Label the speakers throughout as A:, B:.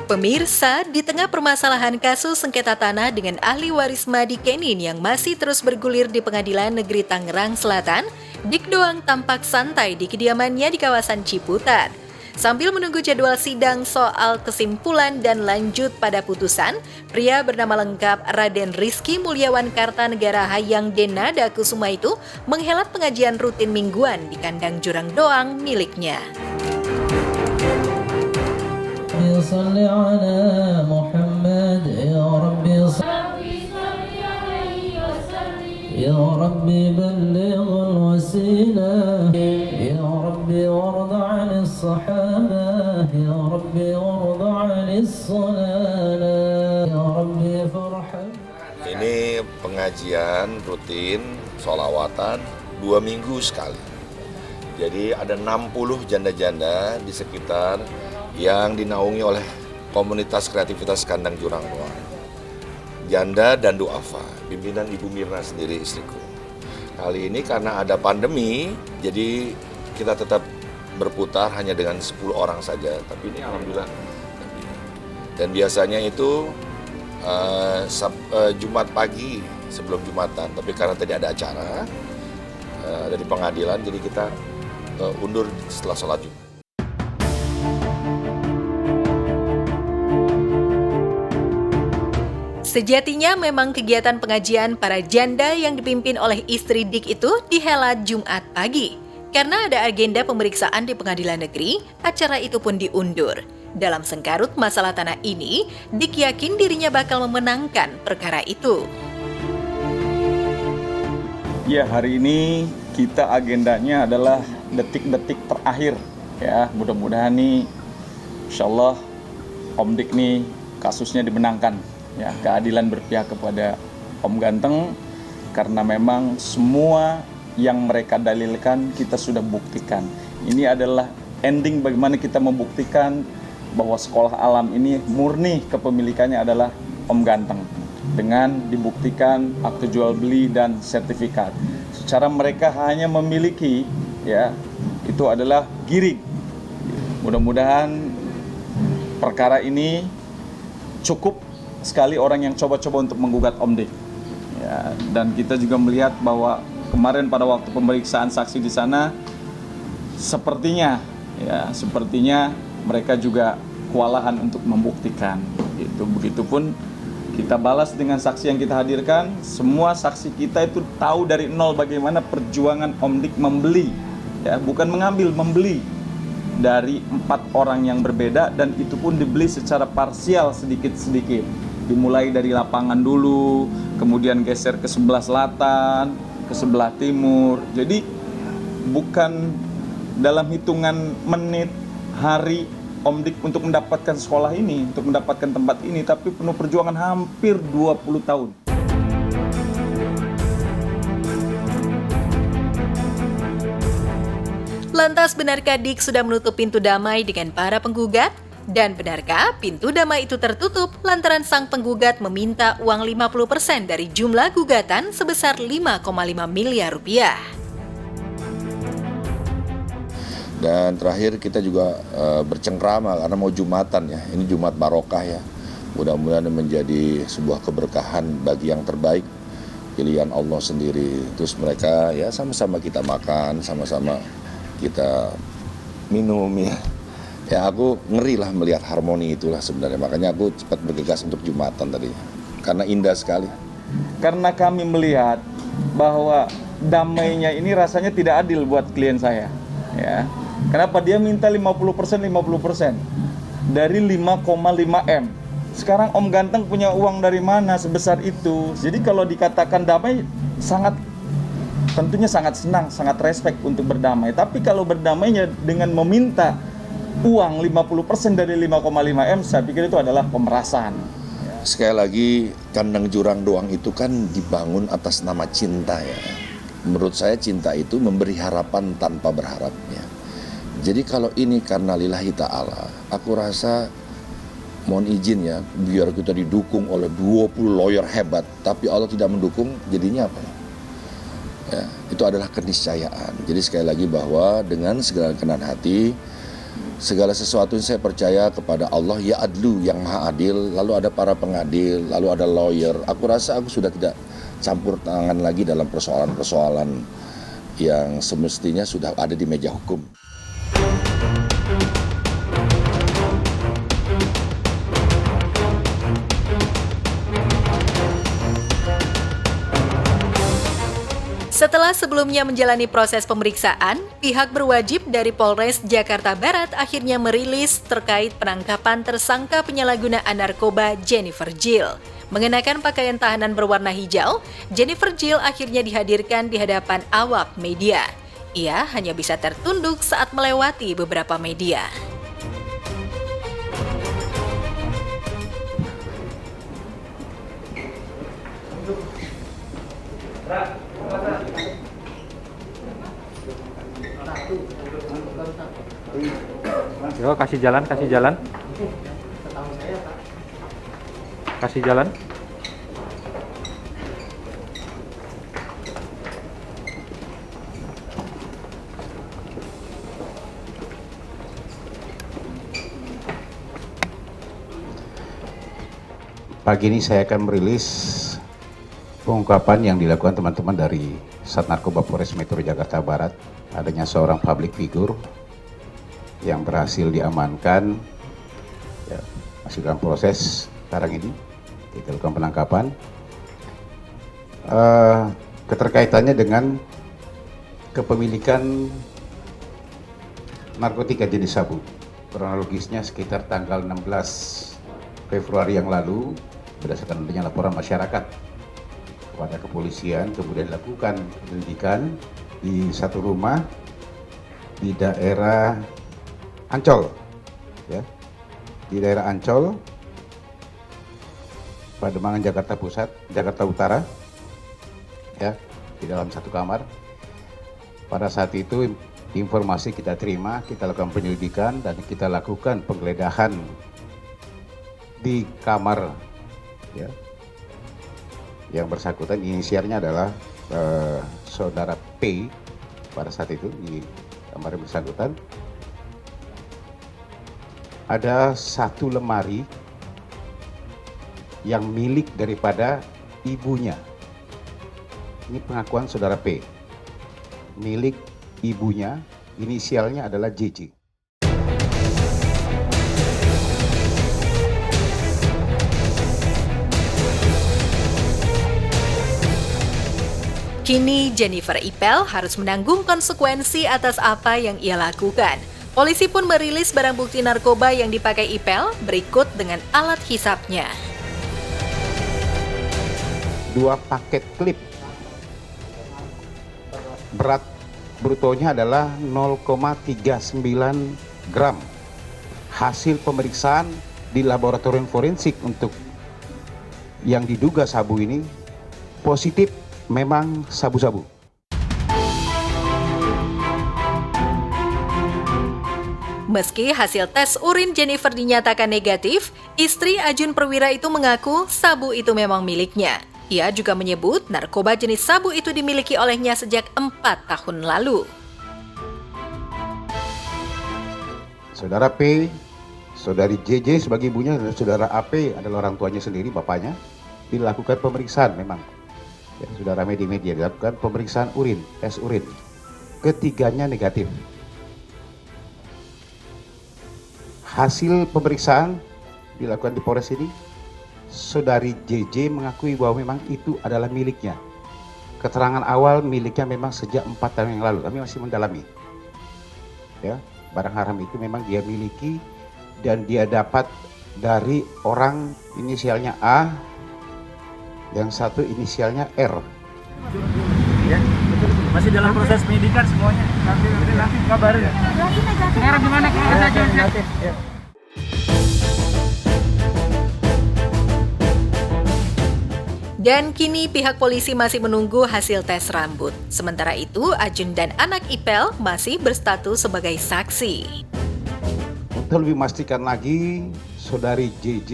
A: Pemirsa, di tengah permasalahan kasus sengketa tanah dengan ahli waris Madi Kenin yang masih terus bergulir di Pengadilan Negeri Tangerang Selatan, Dik Doang tampak santai di kediamannya di kawasan Ciputat. Sambil menunggu jadwal sidang soal kesimpulan dan lanjut pada putusan, pria bernama lengkap Raden Rizky Mulyawan Kartanegara Hayang Denada Kusuma itu menghelat pengajian rutin mingguan di kandang jurang Doang miliknya.
B: صل على محمد يا ربي يا ربي بلغ الوسيلة يا ربي وارض عن الصحابة يا ربي وارض عن الصلاة يا ربي فرحا.
C: Ini pengajian rutin sholawatan 2 minggu sekali. Jadi ada 60 janda-janda di sekitar yang dinaungi oleh komunitas kreativitas Kandang Jurang Doang. Janda dan duafa, pimpinan Ibu Mirna sendiri istriku. Kali ini karena ada pandemi, jadi kita tetap berputar hanya dengan 10 orang saja. Tapi ini alhamdulillah. Dan biasanya itu Jumat pagi sebelum Jumatan. Tapi karena tadi ada acara dari pengadilan, jadi kita undur setelah sholat Jumat.
A: Sejatinya memang kegiatan pengajian para janda yang dipimpin oleh istri Dik itu dihelat Jumat pagi. Karena ada agenda pemeriksaan di pengadilan negeri, acara itu pun diundur. Dalam sengkarut masalah tanah ini, Dik yakin dirinya bakal memenangkan perkara itu.
D: Ya, hari ini kita agendanya adalah detik-detik terakhir. Ya, mudah-mudahan nih, insya Allah Om Dik nih kasusnya dimenangkan. Ya, keadilan berpihak kepada Om Ganteng karena memang semua yang mereka dalilkan kita sudah buktikan. Ini adalah ending bagaimana kita membuktikan bahwa sekolah alam ini murni kepemilikannya adalah Om Ganteng dengan dibuktikan akte jual beli dan sertifikat. Secara mereka hanya memiliki ya itu adalah girig. Mudah-mudahan perkara ini cukup sekali orang yang coba-coba untuk menggugat Om Dik. Ya, dan kita juga melihat bahwa kemarin pada waktu pemeriksaan saksi di sana sepertinya mereka juga kewalahan untuk membuktikan. Begitupun kita balas dengan saksi yang kita hadirkan. Semua saksi kita itu tahu dari nol bagaimana perjuangan Om Dik membeli, ya, bukan mengambil, membeli dari 4 orang yang berbeda, dan itu pun dibeli secara parsial sedikit-sedikit. Dimulai dari lapangan dulu, kemudian geser ke sebelah selatan, ke sebelah timur. Jadi bukan dalam hitungan menit, hari Om Dik untuk mendapatkan sekolah ini, untuk mendapatkan tempat ini, tapi penuh perjuangan hampir 20 tahun.
A: Lantas benarkah Dik sudah menutup pintu damai dengan para penggugat? Dan benarkah pintu damai itu tertutup lantaran sang penggugat meminta uang 50% dari jumlah gugatan sebesar 5,5 miliar rupiah?
C: Dan terakhir kita juga bercengkrama karena mau Jumatan ya. Ini Jumat Barokah ya. Mudah-mudahan menjadi sebuah keberkahan bagi yang terbaik. Pilihan Allah sendiri. Terus mereka ya sama-sama kita makan, sama-sama kita minum ya. Ya aku ngeri lah melihat harmoni itulah sebenarnya. Makanya aku cepat bergegas untuk Jumatan tadi. Karena indah sekali.
D: Karena kami melihat bahwa damainya ini rasanya tidak adil buat klien saya. Ya. Kenapa dia minta 50% dari 5,5 M. Sekarang Om Ganteng punya uang dari mana sebesar itu? Jadi kalau dikatakan damai tentunya sangat senang, sangat respect untuk berdamai. Tapi kalau berdamainya dengan meminta uang 50% dari 5,5 M, saya pikir itu adalah pemerasan.
C: Sekali lagi, Kandang Jurang Doang itu kan dibangun atas nama cinta ya. Menurut saya cinta itu memberi harapan tanpa berharap ya. Jadi kalau ini karena lillahi ta'ala, aku rasa mohon izin ya, biar kita didukung oleh 20 lawyer hebat, tapi Allah tidak mendukung, jadinya apa? Ya, itu adalah keniscayaan. Jadi sekali lagi bahwa dengan segala kenan hati, Segala sesuatu saya percaya kepada Allah ya adlu, yang maha adil, lalu ada para pengadil, lalu ada lawyer. Aku rasa aku sudah tidak campur tangan lagi dalam persoalan-persoalan yang semestinya sudah ada di meja hukum.
A: Setelah sebelumnya menjalani proses pemeriksaan, pihak berwajib dari Polres Jakarta Barat akhirnya merilis terkait penangkapan tersangka penyalahgunaan narkoba Jennifer Jill. Mengenakan pakaian tahanan berwarna hijau, Jennifer Jill akhirnya dihadirkan di hadapan awak media. Ia hanya bisa tertunduk saat melewati beberapa media.
E: Yo, kasih jalan. Kasih jalan.
F: Pagi ini saya akan merilis pengungkapan yang dilakukan teman-teman dari Sat Narkoba Polres Metro Jakarta Barat. Adanya seorang public figure yang berhasil diamankan, ya, masih dalam proses sekarang ini kita lakukan penangkapan. Keterkaitannya dengan kepemilikan narkotika jenis sabu. Kronologisnya sekitar tanggal 16 Februari yang lalu, berdasarkan adanya laporan masyarakat kepada kepolisian, kemudian dilakukan penyelidikan di satu rumah di daerah Ancol, ya, di daerah Ancol, Pademangan, Jakarta Pusat, Jakarta Utara, ya, di dalam satu kamar. Pada saat itu informasi kita terima, kita lakukan penyelidikan dan kita lakukan penggeledahan di kamar, ya, yang bersangkutan. Inisialnya adalah saudara P pada saat itu di kamar yang bersangkutan. Ada satu lemari yang milik daripada ibunya. Ini pengakuan saudara P. Milik ibunya, inisialnya adalah JJ.
A: Kini Jennifer Ipel harus menanggung konsekuensi atas apa yang ia lakukan. Polisi pun merilis barang bukti narkoba yang dipakai Ipel berikut dengan alat hisapnya.
F: 2 paket klip. Berat brutonya adalah 0,39 gram. Hasil pemeriksaan di laboratorium forensik untuk yang diduga sabu ini positif memang sabu-sabu.
A: Meski hasil tes urin Jennifer dinyatakan negatif, istri Ajun Perwira itu mengaku sabu itu memang miliknya. Ia juga menyebut narkoba jenis sabu itu dimiliki olehnya sejak 4 tahun lalu.
F: Saudara P, saudari JJ sebagai ibunya, dan saudara AP adalah orang tuanya sendiri, bapaknya, dilakukan pemeriksaan memang. Ya, sudah ramai di media, dilakukan pemeriksaan urin, tes urin. Ketiganya negatif. Hasil pemeriksaan dilakukan di Polres ini, saudari JJ mengakui bahwa memang itu adalah miliknya. Keterangan awal miliknya memang sejak 4 tahun yang lalu. Kami masih mendalami. Ya, barang haram itu memang dia miliki dan dia dapat dari orang inisialnya A, yang satu inisialnya R.
E: Ya, masih dalam proses penyidikan semuanya. Nanti kabarin ya. Sekarang gimana kalau negatif? Ya.
A: Dan kini pihak polisi masih menunggu hasil tes rambut. Sementara itu, Ajun dan anak Ipel masih berstatus sebagai saksi.
F: Untuk lebih memastikan lagi, saudari JJ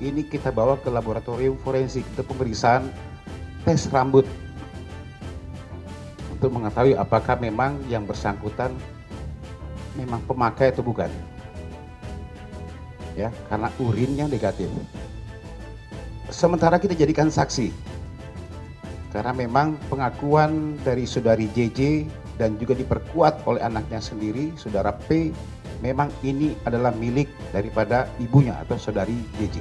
F: ini kita bawa ke laboratorium forensik untuk pemeriksaan tes rambut untuk mengetahui apakah memang yang bersangkutan memang pemakai atau bukan. Ya, karena urinnya negatif. Sementara kita jadikan saksi. Karena memang pengakuan dari saudari JJ dan juga diperkuat oleh anaknya sendiri, saudara P, memang ini adalah milik daripada ibunya atau saudari JJ.